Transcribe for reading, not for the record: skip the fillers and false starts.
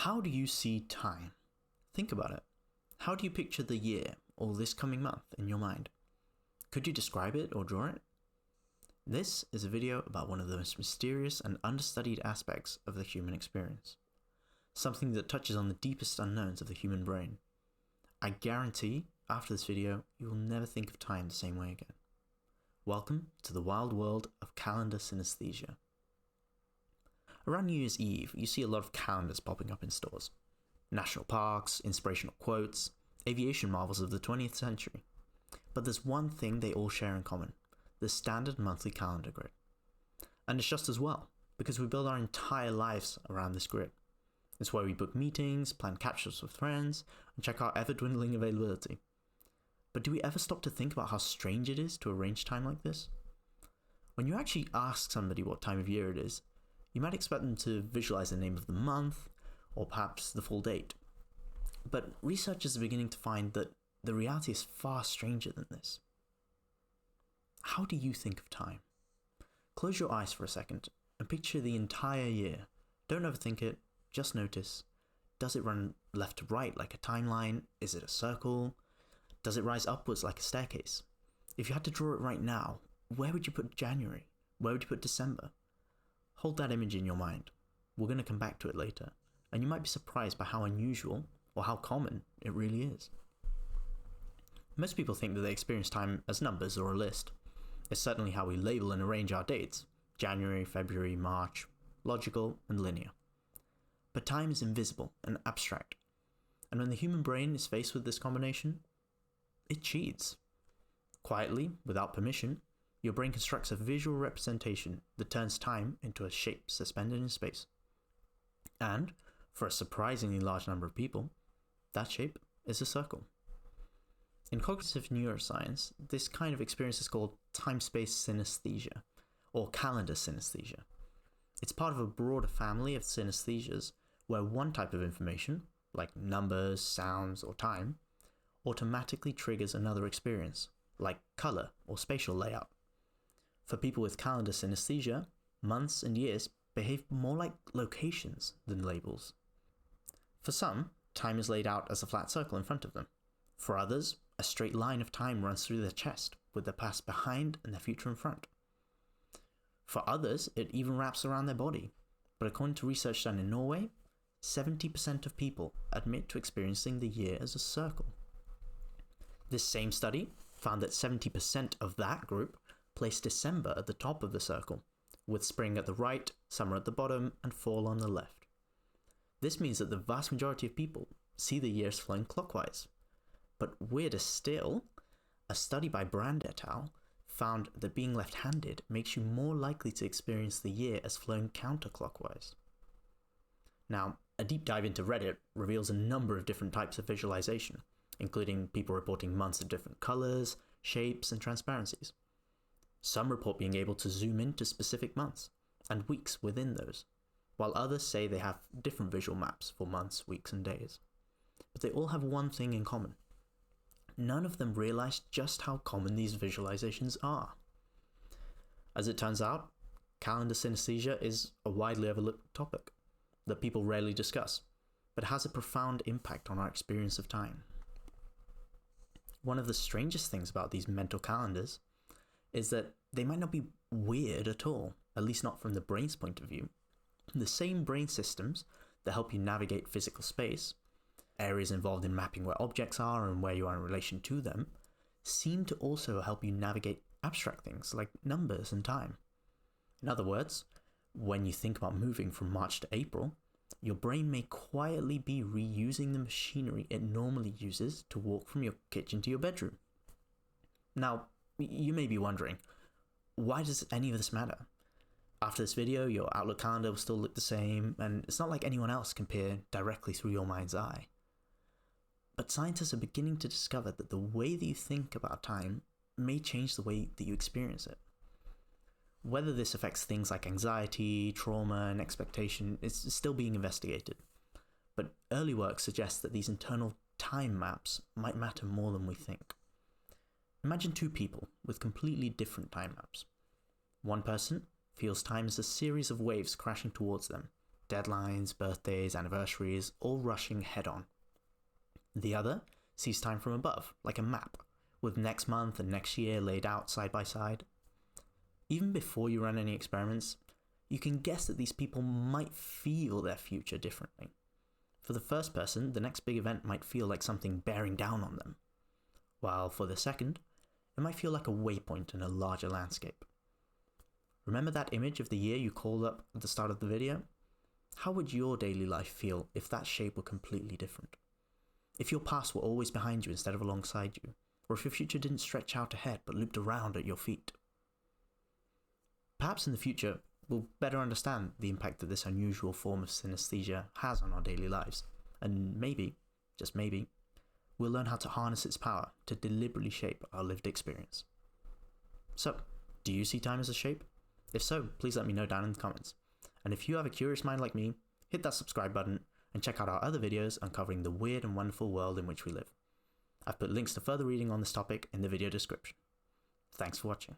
How do you see time? Think about it. How do you picture the year or this coming month in your mind? Could you describe it or draw it? This is a video about one of the most mysterious and understudied aspects of the human experience. Something that touches on the deepest unknowns of the human brain. I guarantee, after this video, you will never think of time the same way again. Welcome to the wild world of calendar synesthesia. Around New Year's Eve, you see a lot of calendars popping up in stores. National parks, inspirational quotes, aviation marvels of the 20th century. But there's one thing they all share in common: the standard monthly calendar grid. And it's just as well, because we build our entire lives around this grid. It's where we book meetings, plan catch-ups with friends, and check our ever-dwindling availability. But do we ever stop to think about how strange it is to arrange time like this? When you actually ask somebody what time of year it is, you might expect them to visualize the name of the month, or perhaps the full date. But researchers are beginning to find that the reality is far stranger than this. How do you think of time? Close your eyes for a second and picture the entire year. Don't overthink it, just notice. Does it run left to right like a timeline? Is it a circle? Does it rise upwards like a staircase? If you had to draw it right now, where would you put January? Where would you put December? Hold that image in your mind. We're going to come back to it later, and you might be surprised by how unusual or how common it really is. Most people think that they experience time as numbers or a list. It's certainly how we label and arrange our dates: January, February, March, logical and linear. But time is invisible and abstract, and when the human brain is faced with this combination, it cheats. Quietly, without permission, your brain constructs a visual representation that turns time into a shape suspended in space. And, for a surprisingly large number of people, that shape is a circle. In cognitive neuroscience, this kind of experience is called time-space synesthesia, or calendar synesthesia. It's part of a broader family of synesthesias where one type of information, like numbers, sounds, or time, automatically triggers another experience, like color or spatial layout. For people with calendar synesthesia, months and years behave more like locations than labels. For some, time is laid out as a flat circle in front of them. For others, a straight line of time runs through their chest, with their past behind and their future in front. For others, it even wraps around their body. But according to research done in Norway, 70% of people admit to experiencing the year as a circle. This same study found that 70% of that group placed December at the top of the circle, with spring at the right, summer at the bottom, and fall on the left. This means that the vast majority of people see the years flowing clockwise. But weirder still, a study by Brand et al. Found that being left-handed makes you more likely to experience the year as flowing counterclockwise. Now, a deep dive into Reddit reveals a number of different types of visualization, including people reporting months of different colors, shapes, and transparencies. Some report being able to zoom into specific months and weeks within those, while others say they have different visual maps for months, weeks, and days. But they all have one thing in common. None of them realize just how common these visualizations are. As it turns out, calendar synesthesia is a widely overlooked topic that people rarely discuss, but has a profound impact on our experience of time. One of the strangest things about these mental calendars is that they might not be weird at all, at least not from the brain's point of view. The same brain systems that help you navigate physical space, areas involved in mapping where objects are and where you are in relation to them, seem to also help you navigate abstract things like numbers and time. In other words, when you think about moving from March to April, your brain may quietly be reusing the machinery it normally uses to walk from your kitchen to your bedroom. Now, you may be wondering, why does any of this matter? After this video, your Outlook calendar will still look the same, and it's not like anyone else can peer directly through your mind's eye. But scientists are beginning to discover that the way that you think about time may change the way that you experience it. Whether this affects things like anxiety, trauma, and expectation is still being investigated. But early work suggests that these internal time maps might matter more than we think. Imagine two people with completely different time maps. One person feels time as a series of waves crashing towards them, deadlines, birthdays, anniversaries, all rushing head on. The other sees time from above, like a map, with next month and next year laid out side by side. Even before you run any experiments, you can guess that these people might feel their future differently. For the first person, the next big event might feel like something bearing down on them, while for the second, it might feel like a waypoint in a larger landscape. Remember that image of the year you called up at the start of the video? How would your daily life feel if that shape were completely different? If your past were always behind you instead of alongside you, or if your future didn't stretch out ahead but looped around at your feet? Perhaps in the future, we'll better understand the impact that this unusual form of synesthesia has on our daily lives, and maybe, just maybe, we'll learn how to harness its power to deliberately shape our lived experience. So, do you see time as a shape? If so, please let me know down in the comments. And if you have a curious mind like me, hit that subscribe button and check out our other videos uncovering the weird and wonderful world in which we live. I've put links to further reading on this topic in the video description. Thanks for watching.